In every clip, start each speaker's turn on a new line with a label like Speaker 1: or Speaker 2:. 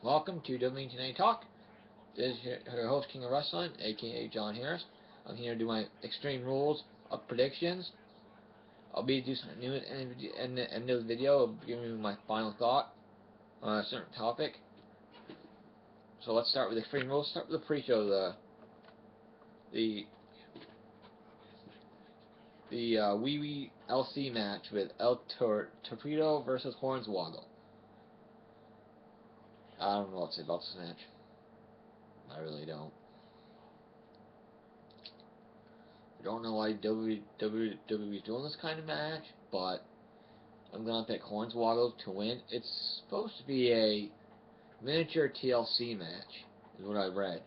Speaker 1: Welcome to TNA Talk. This is your host, King of Wrestling, aka John Harris. I'm here to do my Extreme Rules of predictions. I'll be doing some new in the end of the video. I'll be giving you my final thought on a certain topic. So let's start with Extreme Rules. Start with the pre-show, the Wee Wee LC match with El Torpedo versus Hornswoggle. I don't know what to say about this match. I really don't. I don't know why WWE is doing this kind of match, but I'm gonna pick Hornswoggle to win. It's supposed to be a miniature TLC match, is what I read.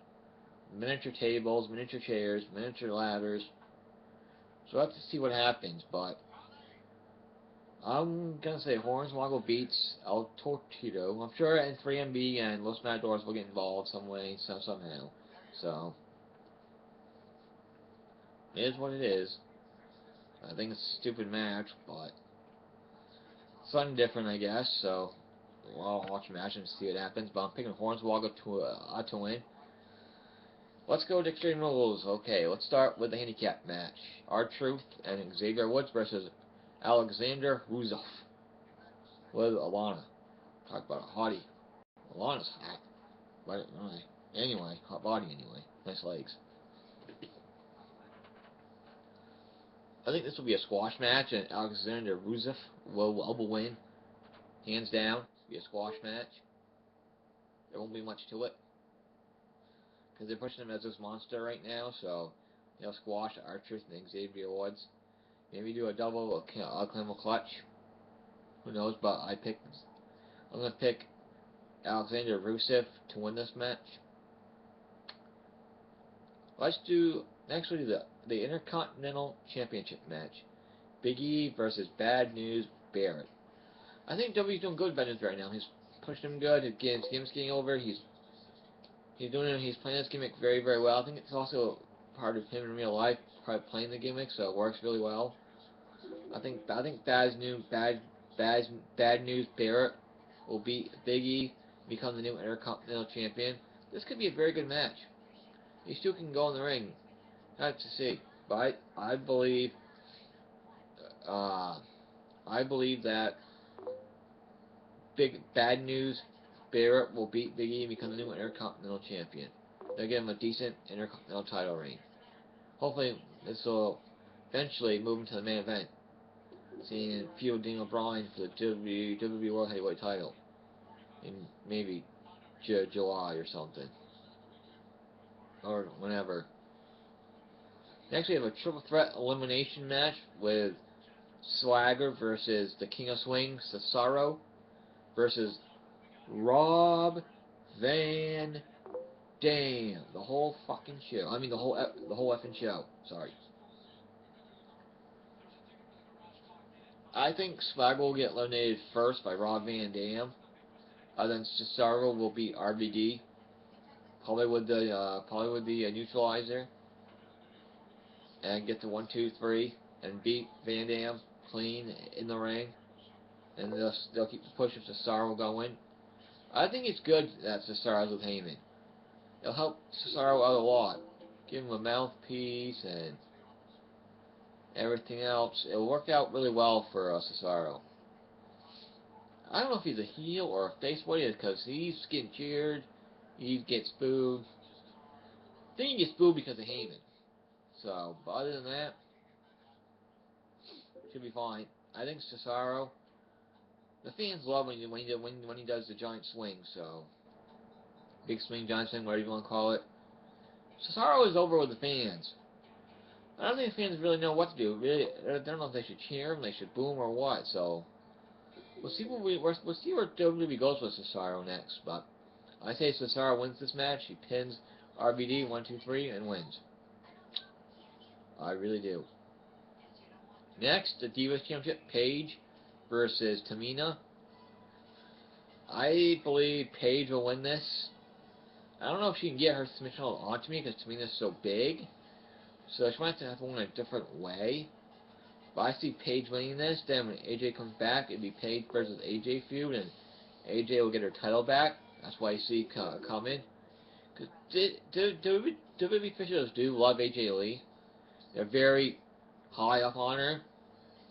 Speaker 1: Miniature tables, miniature chairs, miniature ladders. So I have to see what happens, but I'm gonna say Hornswoggle beats El Torpedo. I'm sure N3MB and Los Matadors will get involved some way, somehow. So it is what it is. I think it's a stupid match, but something different, I guess. So I'll watch the match and see what happens. But I'm picking Hornswoggle to win. Let's go to Extreme Rules. Okay, let's start with the handicap match. R-Truth and Xavier Woods versus Alexander Rusev with Alana. Talk about a hottie. Alana's hot. But anyway, hot body anyway. Nice legs. I think this will be a squash match, and Alexander Rusev will win. Hands down. It'll be a squash match. There won't be much to it, because they're pushing him as this monster right now, so they'll squash R-Truth and Xavier Woods. Maybe do a double Alclamo clutch. Who knows, but I'm going to pick Alexander Rusev to win this match. Let's do the Intercontinental Championship match. Big E versus Bad News Barrett. I think W's doing good with Bad News Barrett now. He's pushing him good. His gimmick's getting over. He's playing this gimmick very, very well. I think it's also part of him in real life, probably playing the gimmick, so it works really well. I think Bad News Barrett will beat Big E, become the new Intercontinental Champion. This could be a very good match. These two can go in the ring. Have to see, but I believe that Bad News Barrett will beat Big E and become the new Intercontinental Champion. They'll give him a decent Intercontinental title reign. Hopefully, this will eventually move into the main event, seeing feud Daniel Bryan for the WWE World Heavyweight title in maybe July or something, or whenever. Next, we have a triple threat elimination match with Swagger versus the King of Swing, Cesaro, versus Rob Van Dam. The whole fucking show. I mean, the whole effing show. Sorry. I think Swagger will get eliminated first by Rob Van Dam. Then Cesaro will beat RVD. Probably with the neutralizer, and get to 1, 2, 3, and beat Van Dam clean in the ring. And they'll keep the push if Cesaro going. I think it's good that Cesaro's with Heyman. It'll help Cesaro out a lot. Give him a mouthpiece and everything else. It'll work out really well for Cesaro. I don't know if he's a heel or a face, what he is, because he's getting cheered, he gets booed. I think he gets booed because of Heyman. So, but other than that, should be fine. I think Cesaro, the fans love when he does the giant swing. So, big swing, giant swing, whatever you want to call it. Cesaro is over with the fans. I don't think the fans really know what to do. Really, I don't know if they should cheer him, they should boo him, or what. So, we'll see where WWE goes with Cesaro next. But I say Cesaro wins this match. He pins RVD 1, 2, 3 and wins. I really do. Next, the Divas Championship, Paige versus Tamina. I believe Paige will win this. I don't know if she can get her submission onto me because Tamina's so big. So she might have to win a different way. But I see Paige winning this. Then when AJ comes back, it'd be Paige versus AJ feud, and AJ will get her title back. That's why I see coming. Because WWE officials do love AJ Lee. They're very high up on her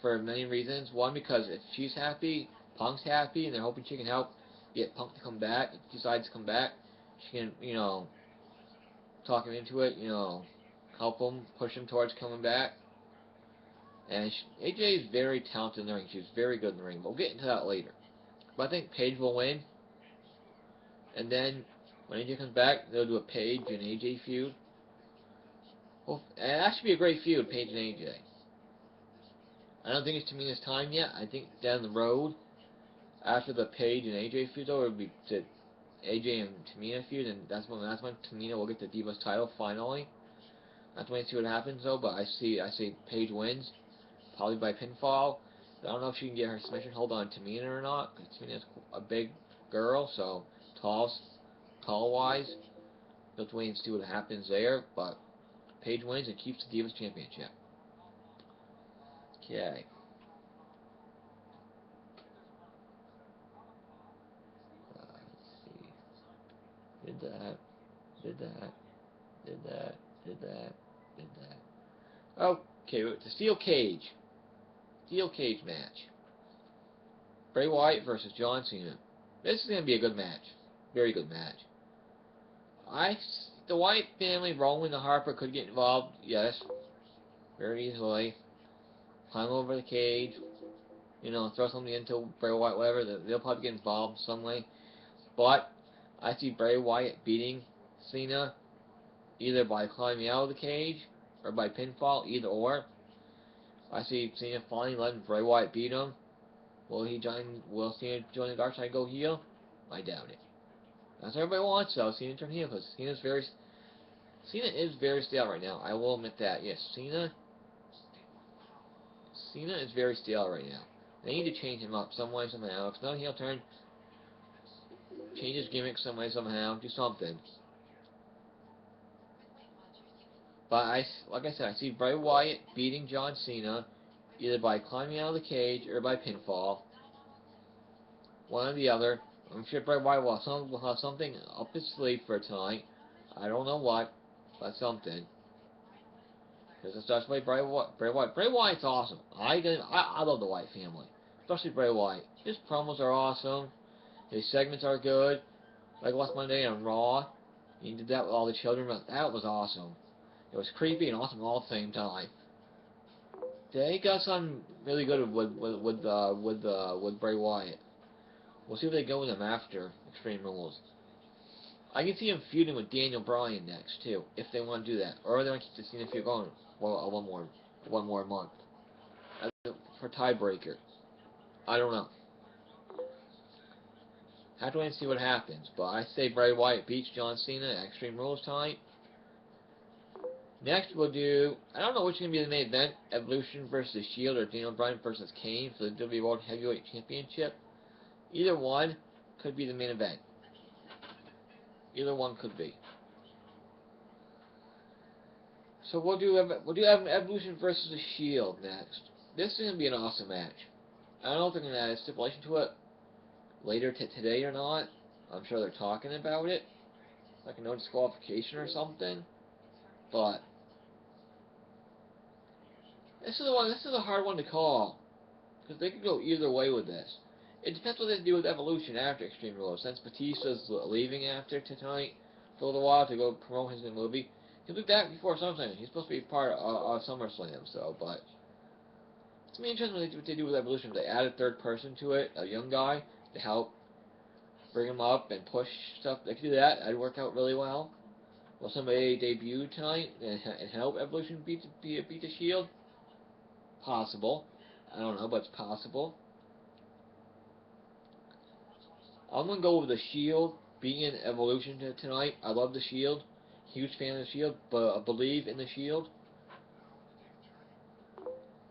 Speaker 1: for many reasons. One, because if she's happy, Punk's happy, and they're hoping she can help get Punk to come back. If he decides to come back, she can, talk him into it, help him, push him towards coming back. And AJ is very talented in the ring. She's very good in the ring. We'll get into that later. But I think Paige will win. And then, when AJ comes back, they'll do a Paige and AJ feud. Well, and that should be a great feud, Paige and AJ. I don't think it's Tamina's time yet. I think down the road, after the Paige and AJ feud, though, it would be to AJ and Tamina feud, and that's when Tamina will get the Divas title finally. I have to wait and see what happens though, but I see Paige wins, probably by pinfall. I don't know if she can get her submission hold on Tamina or not, because Tamina's a big girl, so tall wise. We'll have to wait and see what happens there, but Paige wins and keeps the Divas Championship. Okay. Let's see. Did that. Okay, it's a steel cage match. Bray Wyatt versus John Cena. This is going to be a good match. Very good match. The Wyatt family, Roman and Harper could get involved, yes, very easily. Climb over the cage, throw something into Bray Wyatt, whatever. They'll probably get involved some way. But I see Bray Wyatt beating Cena either by climbing out of the cage or by pinfall, either or. I see Cena finally letting Bray Wyatt beat him. Will Cena join the dark side and go heel? I doubt it. That's what everybody wants, though. Cena turn heel, because Cena is very stale right now. I will admit that. Yes, Cena is very stale right now. They need to change him up some way, somehow. If it's not a heel turn, change his gimmick some way, somehow. Do something. But like I said, I see Bray Wyatt beating John Cena either by climbing out of the cage or by pinfall. One or the other. I'm sure Bray Wyatt will have something up his sleeve for tonight. I don't know what, but something. Because it starts by Bray Wyatt. Bray Wyatt's awesome. I love the Wyatt family, especially Bray Wyatt. His promos are awesome. His segments are good. Like last Monday on Raw, he did that with all the children. That was awesome. It was creepy and awesome all at the same time. They got something really good with Bray Wyatt. We'll see where they go with him after Extreme Rules. I can see him feuding with Daniel Bryan next too, if they want to do that, or they want to keep the Cena feud going one more month for tiebreaker. I don't know. Have to wait and see what happens. But I say Bray Wyatt beats John Cena at Extreme Rules tonight. Next we'll do, I don't know which is going to be the main event, Evolution versus Shield or Daniel Bryan versus Kane for the WWE World Heavyweight Championship. Either one could be the main event. Either one could be. So we'll do Evolution versus the Shield next. This is going to be an awesome match. I don't know if they're going to add a stipulation to it later today or not. I'm sure they're talking about it, like a no disqualification or something. But this is a hard one to call, because they could go either way with this. It depends what they do with Evolution after Extreme Rules. Since Batista's leaving after tonight for a little while to go promote his new movie, he'll be back before SummerSlam. He's supposed to be part of SummerSlam, so, but it's going to be interesting what they do with Evolution. If they add a third person to it, a young guy, to help bring him up and push stuff. They could do that. That'd work out really well. Will somebody debut tonight and help Evolution beat the Shield? Possible. I don't know, but it's possible. I'm going to go with the Shield beating Evolution tonight. I love the Shield. Huge fan of the Shield, but I believe in the Shield.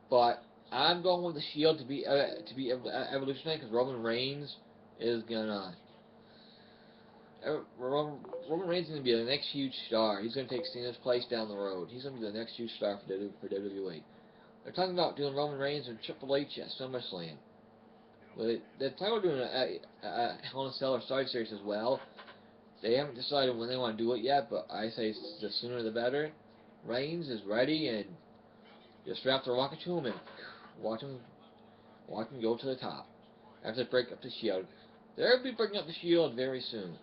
Speaker 1: But I'm going with the Shield to beat Evolution tonight, because Roman Reigns is gonna be the next huge star. He's gonna take Cena's place down the road. He's gonna be the next huge star for WWE. They're talking about doing Roman Reigns and Triple H at SummerSlam. But they're talking about doing a Hell in a Cell or Side Series as well. They haven't decided when they want to do it yet, but I say the sooner the better. Reigns is ready, and just strap the rocket to him and watch him, watch him go to the top. After they break up the Shield, they'll be breaking up the Shield very soon.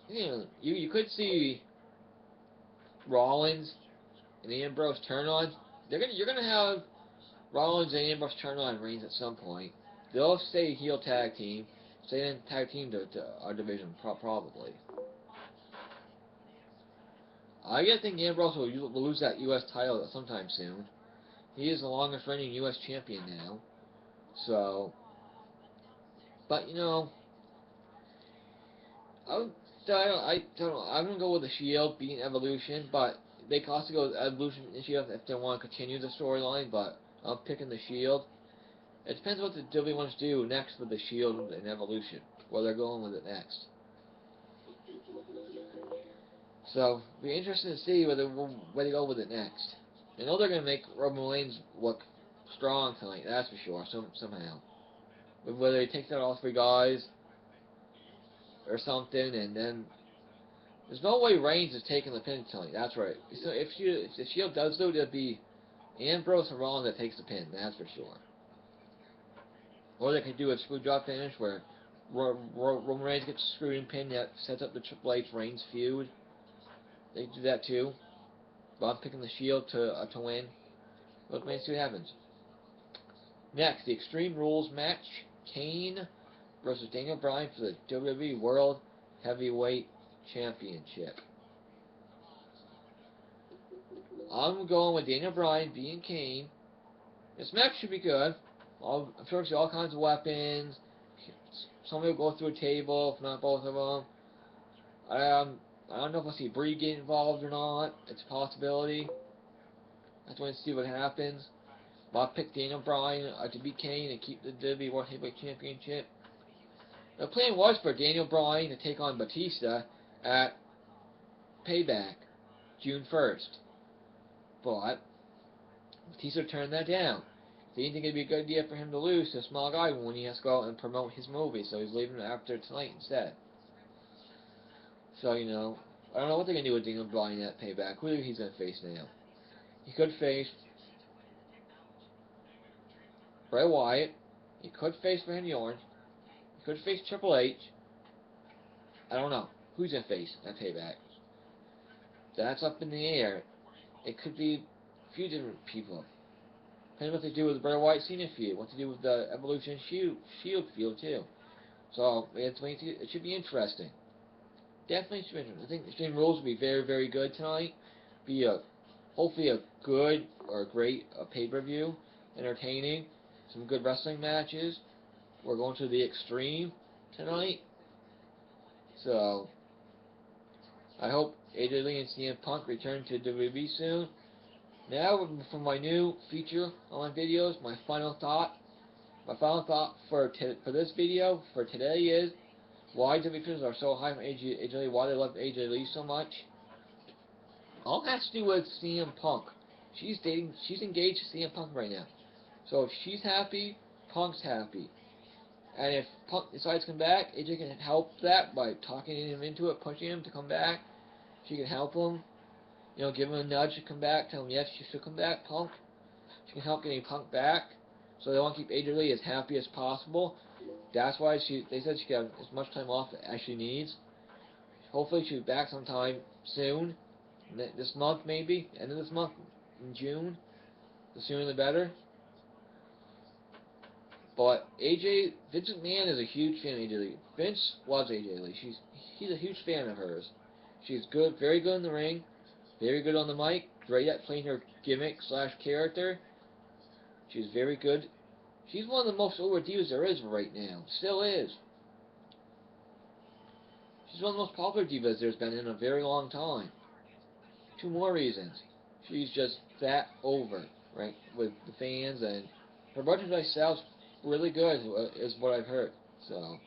Speaker 1: You could see Rollins and Ambrose turn on. You're gonna have Rollins and Ambrose turn on Reigns at some point. They'll stay heel tag team, stay in tag team to our division probably. I gotta think Ambrose will lose that U.S. title sometime soon. He is the longest reigning U.S. champion now. So, but I I'm gonna go with the Shield beating Evolution, but they could also go with Evolution and Shield if they want to continue the storyline. But I'm picking the Shield. It depends what the WWE wants to do next with the Shield and Evolution, where they're going with it next. So, be interesting to see where they go with it next. I know they're gonna make Roman Reigns look strong tonight. That's for sure. Somehow, whether they take out all three guys or something, and then there's no way Reigns is taking the pin tonight. That's right. So if the Shield does though, it'll be Ambrose and Rollins that takes the pin. That's for sure. Or they could do a screw drop finish where Roman Reigns gets screwed and pinned that sets up the Triple H Reigns feud. They do that too. But I'm picking the Shield to win. Let's see what happens. Next, the Extreme Rules match: Kane versus Daniel Bryan for the WWE World Heavyweight Championship. I'm going with Daniel Bryan beating Kane. This match should be good. I'm sure we'll see all kinds of weapons. Somebody will go through a table, if not both of them. I don't know if I'll see Brie get involved or not. It's a possibility. I have to wait and see what happens. But I'll pick Daniel Bryan to beat Kane and keep the WWE World Heavyweight Championship. The plan was for Daniel Bryan to take on Batista at Payback, June 1st. But Batista turned that down. He didn't think it'd be a good idea for him to lose to a small guy when he has to go out and promote his movie, so he's leaving after tonight instead. So, I don't know what they're going to do with Daniel Bryan at Payback. Who he's going to face now? He could face Bray Wyatt. He could face Randy Orton. He could face Triple H. I don't know. Who's going to face at Payback? That's up in the air. It could be a few different people. Depending what they do with the Bray Wyatt Cena feud. What to do with the Evolution Shield feud, too. So, it should be interesting. Definitely should be interesting. I think Extreme Rules will be very, very good tonight. Be hopefully a good or great pay-per-view. Entertaining. Some good wrestling matches. We're going to the Extreme tonight. So, I hope AJ Lee and CM Punk return to WWE soon. Now, for my new feature on my videos, my final thought. My final thought for this video for today is why WWE fans are so high on AJ Lee, why they love AJ Lee so much. All has to do with CM Punk. She's engaged to CM Punk right now. So if she's happy, Punk's happy. And if Punk decides to come back, AJ can help that by talking him into it, pushing him to come back. She can help him, give him a nudge to come back, tell him yes, you should come back, Punk. She can help getting Punk back. So they want to keep AJ Lee as happy as possible. That's why they said she got as much time off as she needs. Hopefully she'll be back sometime soon. This month maybe. End of this month, in June. The sooner the better. But Vince McMahon is a huge fan of AJ Lee. Vince loves AJ Lee. He's a huge fan of hers. She's good, very good in the ring, very good on the mic, great at playing her gimmick / character. She's very good. She's one of the most over divas there is right now. Still is. She's one of the most popular divas there's been in a very long time. Two more reasons. She's just that over, right, with the fans, and her merchandise sales really good, is what I've heard. So,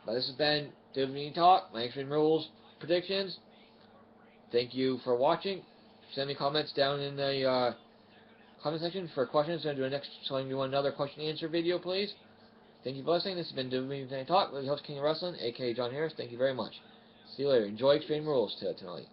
Speaker 1: but this has been WWE Talk, my Extreme Rules predictions. Thank you for watching. Send me comments down in the comment section for questions. So I'm going to do another question and answer video, please. Thank you for listening. This has been WWE Fan Talk with the host King of Wrestling, aka John Harris. Thank you very much. See you later. Enjoy Extreme Rules tonight.